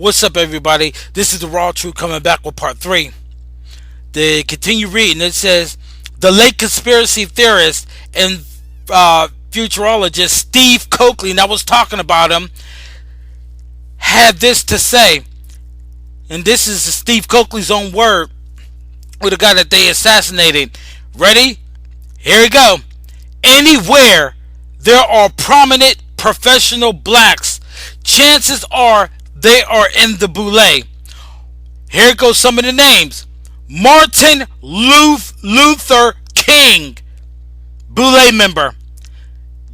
What's up, everybody? This is the Raw Truth coming back with part 3. To continue reading, it says the late conspiracy theorist and futurologist Steve Coakley, and I was talking about him, had this to say, and this is Steve Coakley's own word with the guy that they assassinated. Ready? Here we go. Anywhere there are prominent professional blacks, chances are they are in the Boule. Here goes some of the names. Martin Luther King, Boule member.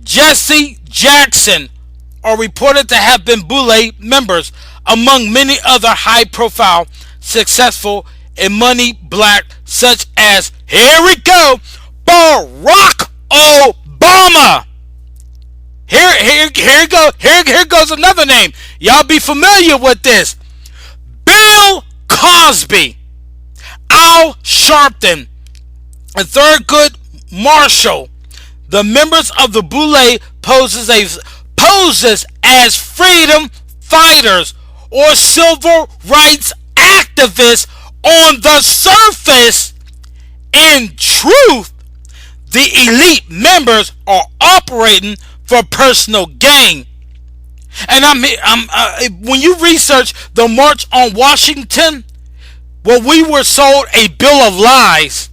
Jesse Jackson are reported to have been Boule members, among many other high-profile, successful, and money black, such as, here we go, Barack Obama. Here goes another name. Y'all be familiar with this. Bill Cosby, Al Sharpton, and Thurgood Marshall. The members of the Boule poses as freedom fighters or civil rights activists on the surface. In truth, the elite members are operating for personal gain. And when you research the March on Washington, well, we were sold a bill of lies.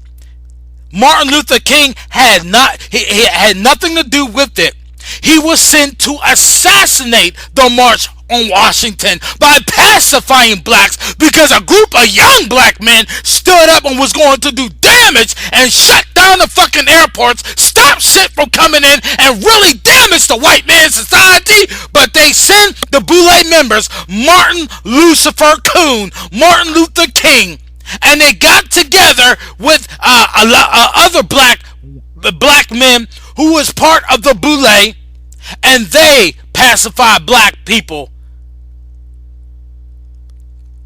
Martin Luther King had nothing to do with it. He was sent to assassinate the March on Washington by pacifying blacks because a group of young black men stood up and was going to do damage and shut down the fucking airports, stop shit from coming in, and really damage the white man's society. But they send the Boule members, Martin Lucifer Coon, Martin Luther King, and they got together with other black men who was part of the Boule, and they pacified black people.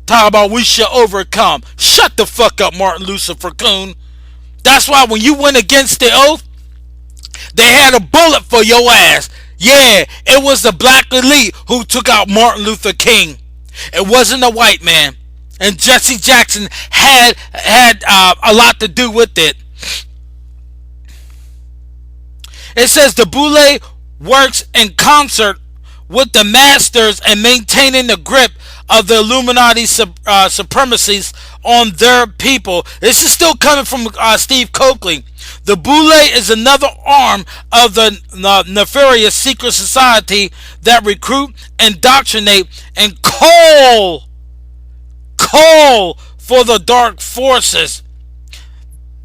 Talk about we should overcome. Shut the fuck up, Martin Lucifer Coon. That's why when you went against the oath, they had a bullet for your ass. Yeah, it was the black elite who took out Martin Luther King. It wasn't a white man. And Jesse Jackson had a lot to do with it. It says the Boule works in concert with the masters and maintaining the grip of the Illuminati supremacies on their people. This is still coming from Steve Coakley. The Boule is another arm of the nefarious secret society that recruit, indoctrinate, and call for the dark forces.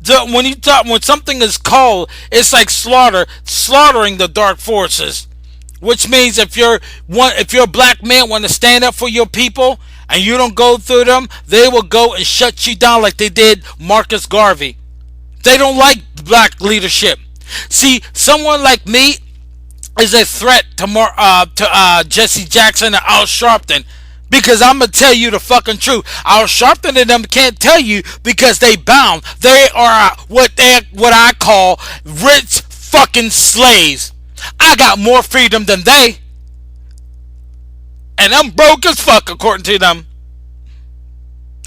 When something is called, it's like slaughtering the dark forces. Which means if you're a black man want to stand up for your people and you don't go through them, they will go and shut you down like they did Marcus Garvey. They don't like black leadership. See, someone like me is a threat to Jesse Jackson and Al Sharpton. Because I'm going to tell you the fucking truth. Al Sharpton and them can't tell you because they bound. They are what I call rich fucking slaves. I got more freedom than they. And I'm broke as fuck according to them.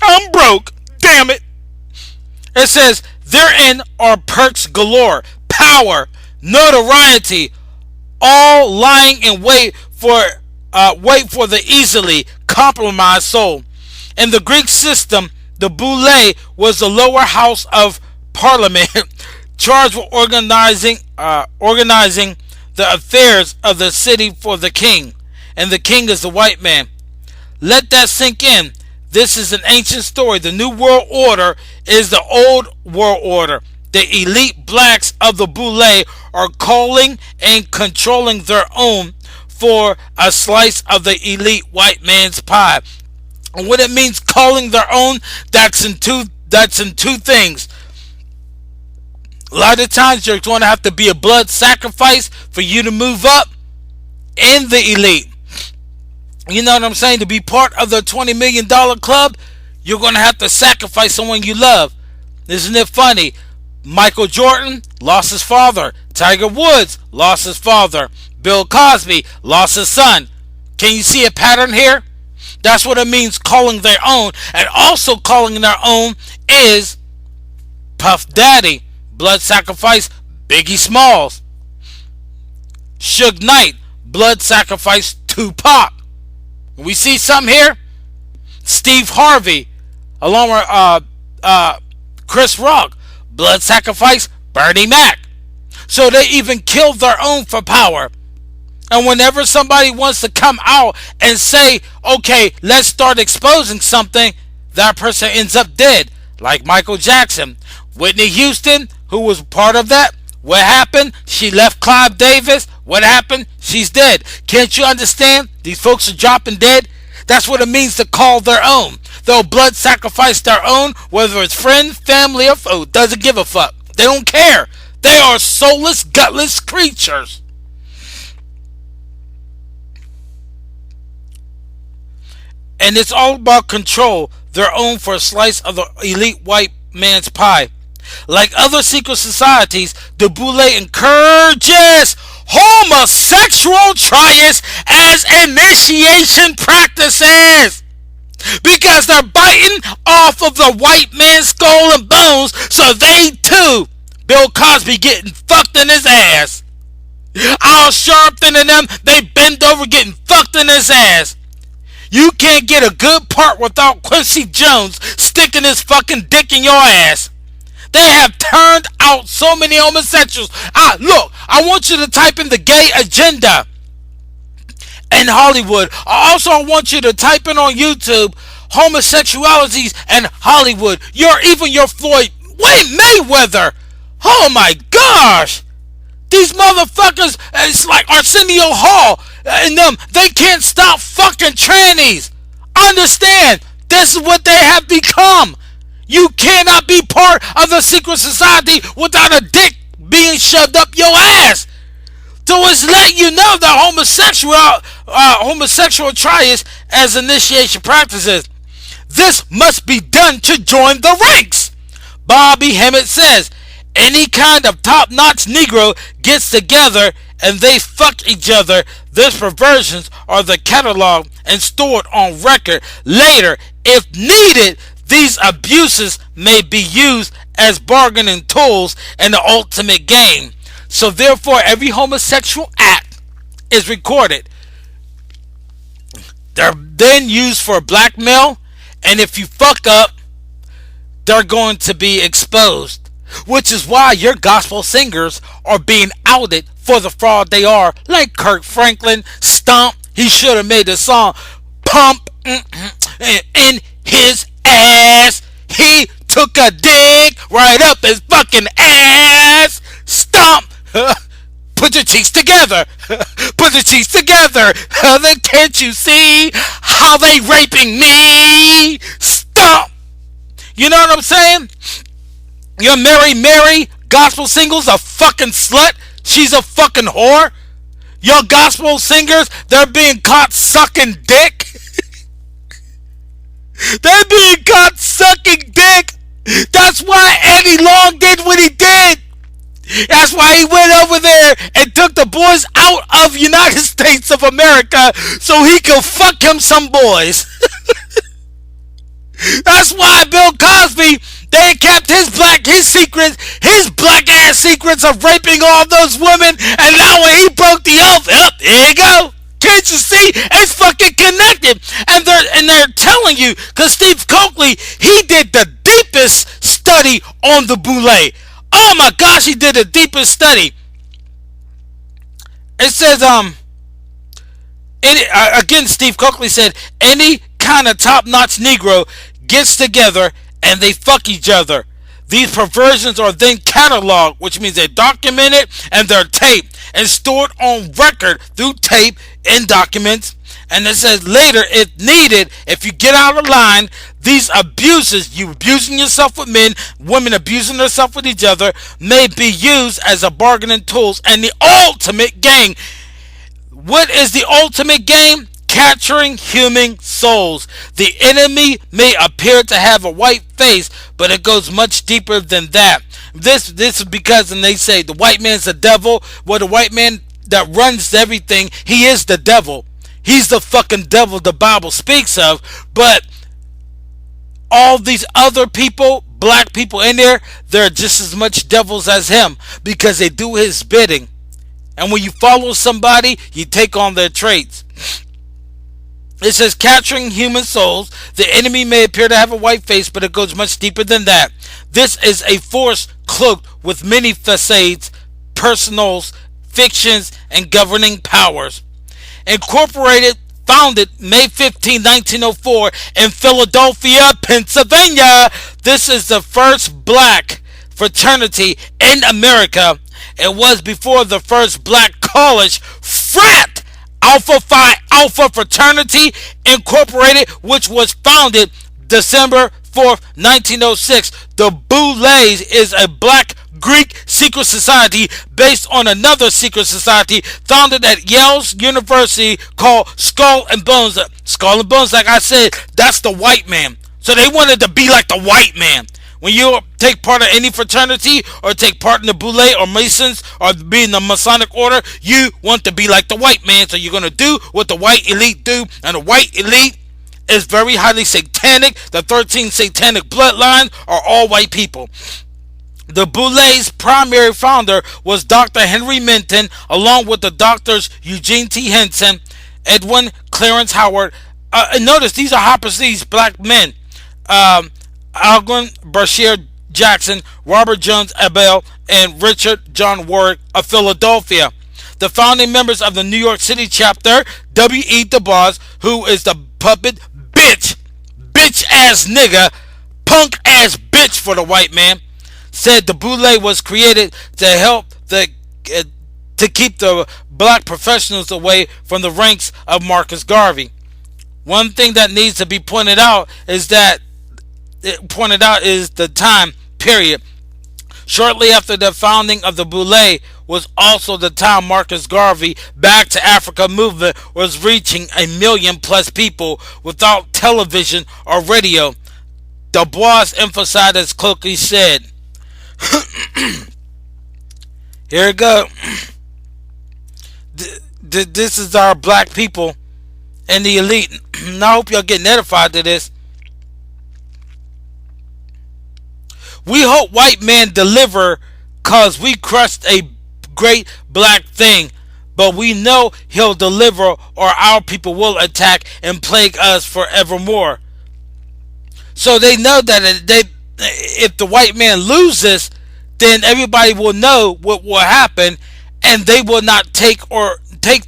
I'm broke. Damn it. It says, therein are perks galore, power, notoriety, all lying in wait for the easily compromised soul. In the Greek system, the Boule was the lower house of parliament, charged with organizing the affairs of the city for the king, and the king is the white man. Let that sink in. This is an ancient story. The New World Order is the old world order. The elite blacks of the Boule are calling and controlling their own for a slice of the elite white man's pie. And what it means calling their own, that's in two things. A lot of times you're going to have to be a blood sacrifice for you to move up in the elite. You know what I'm saying? To be part of the $20 million club, you're going to have to sacrifice someone you love. Isn't it funny? Michael Jordan lost his father. Tiger Woods lost his father. Bill Cosby lost his son. Can you see a pattern here? That's what it means calling their own. And also calling their own is Puff Daddy, Blood Sacrifice, Biggie Smalls, Suge Knight, Blood Sacrifice, Tupac. We see some here. Steve Harvey, along with Chris Rock, Blood Sacrifice, Bernie Mac. So they even killed their own for power. And whenever somebody wants to come out and say, okay, let's start exposing something, that person ends up dead. Like Michael Jackson. Whitney Houston, who was part of that, what happened? She left Clive Davis. What happened? She's dead. Can't you understand? These folks are dropping dead. That's what it means to call their own. They'll blood sacrifice their own, whether it's friends, family, or foe. Doesn't give a fuck. They don't care. They are soulless, gutless creatures. And it's all about control, their own for a slice of the elite white man's pie. Like other secret societies, the Boule encourages homosexual trials as initiation practices. Because they're biting off of the white man's skull and bones, so they too, Bill Cosby getting fucked in his ass. Al Sharpton and them, they bend over getting fucked in his ass. You can't get a good part without Quincy Jones sticking his fucking dick in your ass. They have turned out so many homosexuals. Look, I want you to type in the gay agenda in Hollywood. Also, I want you to type in on YouTube homosexualities and Hollywood. Even your Floyd Mayweather. Oh my gosh. These motherfuckers, it's like Arsenio Hall and them, they can't stop fucking trannies. Understand, this is what they have become. You cannot be part of the secret society without a dick being shoved up your ass. So it's letting you know that homosexual trials as initiation practices. This must be done to join the ranks. Bobby Hemmett says, any kind of top-notch Negro gets together and they fuck each other. These perversions are the catalog and stored on record later. If needed, these abuses may be used as bargaining tools in the ultimate game. So therefore, every homosexual act is recorded. They're then used for blackmail, and if you fuck up, they're going to be exposed. Which is why your gospel singers are being outed for the fraud they are. Like Kirk Franklin, Stomp, he should have made the song Pump in his ass. He took a dig right up his fucking ass. Stomp. Put your cheeks together. Put the cheeks together. Then can't you see how they raping me? Stomp. You know what I'm saying? Your Mary gospel singles a fucking slut. She's a fucking whore. Your gospel singers, they're being caught sucking dick. They're being caught sucking dick. That's why Eddie Long did what he did. That's why he went over there and took the boys out of United States of America so he could fuck him some boys. That's why Bill Cosby, they kept his black ass secrets of raping all those women, and now when he broke the oath, here you go. Can't you see? It's fucking connected. And they're telling you, because Steve Coakley, he did the deepest study on the Boule. Oh my gosh, he did the deepest study. It says, again, Steve Coakley said, any kind of top-notch Negro gets together and they fuck each other. These perversions are then cataloged, which means they're documented and they're taped and stored on record through tape and documents. And it says later, if needed, if you get out of line, these abuses, you abusing yourself with men, women abusing themselves with each other, may be used as a bargaining tools and the ultimate game. What is the ultimate game? Capturing human souls. The enemy may appear to have a white face, but it goes much deeper than that. This is because, and they say the white man's the devil. Well, the white man that runs everything, he is the devil. He's the fucking devil the Bible speaks of. But all these other people, black people in there, they're just as much devils as him because they do his bidding. And when you follow somebody, you take on their traits. It says, capturing human souls. The enemy may appear to have a white face, but it goes much deeper than that. This is a force cloaked with many facades, personals, fictions, and governing powers. Incorporated, founded May 15, 1904 in Philadelphia, Pennsylvania. This is the first black fraternity in America. It was before the first black college frat, Alpha Phi Alpha Fraternity Incorporated, which was founded December 4th, 1906. The Boule is a black Greek secret society based on another secret society founded at Yale's University called Skull and Bones. Skull and Bones, like I said, that's the white man. So they wanted to be like the white man. When you take part in any fraternity or take part in the Boule or Masons or be in the Masonic order, you want to be like the white man. So you're going to do what the white elite do. And the white elite is very highly satanic. The 13 satanic bloodlines are all white people. The Boule's primary founder was Dr. Henry Minton, along with the doctors Eugene T. Henson, Edwin Clarence Howard. And notice these are Hopper's black men. Algon Brashear Jackson, Robert Jones Abel, and Richard John Warwick of Philadelphia. The founding members of the New York City chapter, W.E. Du Bois, who is the puppet bitch ass nigga, punk ass bitch for the white man, said the Boule was created to help to keep the black professionals away from the ranks of Marcus Garvey. One thing that needs to be pointed out is the time period. Shortly after the founding of the Boule was also the time Marcus Garvey Back to Africa movement was reaching 1 million plus people without television or radio. Du Bois emphasized, as Cloaky said, here we go. This is our black people and the elite. And I hope y'all getting edified to this. We hope white men deliver cause we crushed a great black thing. But we know he'll deliver or our people will attack and plague us forevermore. So they know that if the white man loses, then everybody will know what will happen and they will not take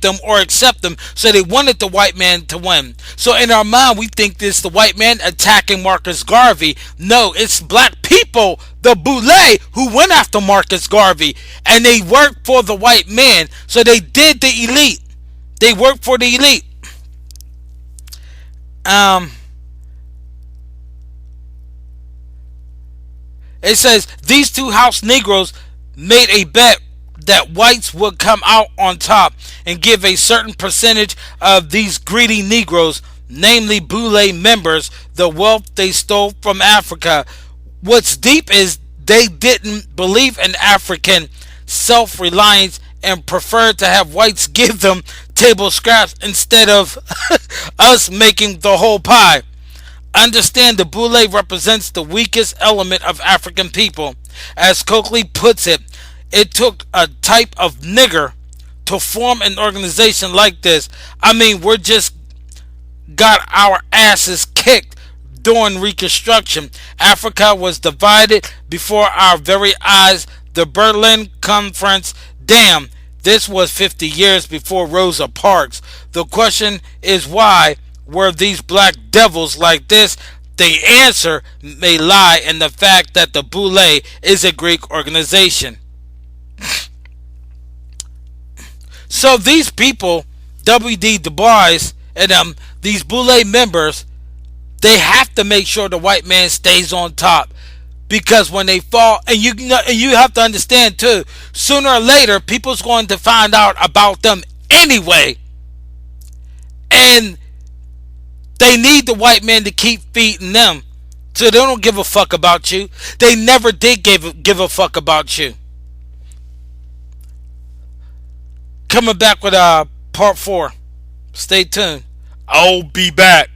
them or accept them. So they wanted the white man to win. So in our mind we think this the white man attacking Marcus Garvey. No, it's black people, the Boule, who went after Marcus Garvey, and they worked for the white man. So they did the elite. They worked for the elite. It says these two house Negroes made a bet that whites would come out on top and give a certain percentage of these greedy Negroes, namely Boule members, the wealth they stole from Africa. What's deep is they didn't believe in African self-reliance and preferred to have whites give them table scraps instead of us making the whole pie. Understand, the Boule represents the weakest element of African people. As Coakley puts it, it took a type of nigger to form an organization like this. I mean, we're just got our asses kicked during Reconstruction. Africa was divided before our very eyes. The Berlin Conference, damn, this was 50 years before Rosa Parks. The question is, why were these black devils like this? The answer may lie in the fact that the Boule is a Greek organization. So these people, W.D. Du Bois and these Boule members, they have to make sure the white man stays on top, because when they fall, and you have to understand too, sooner or later people's going to find out about them anyway, and they need the white man to keep feeding them, so they don't give a fuck about you. They never did give a fuck about you. Coming back with part 4. Stay tuned. I'll be back.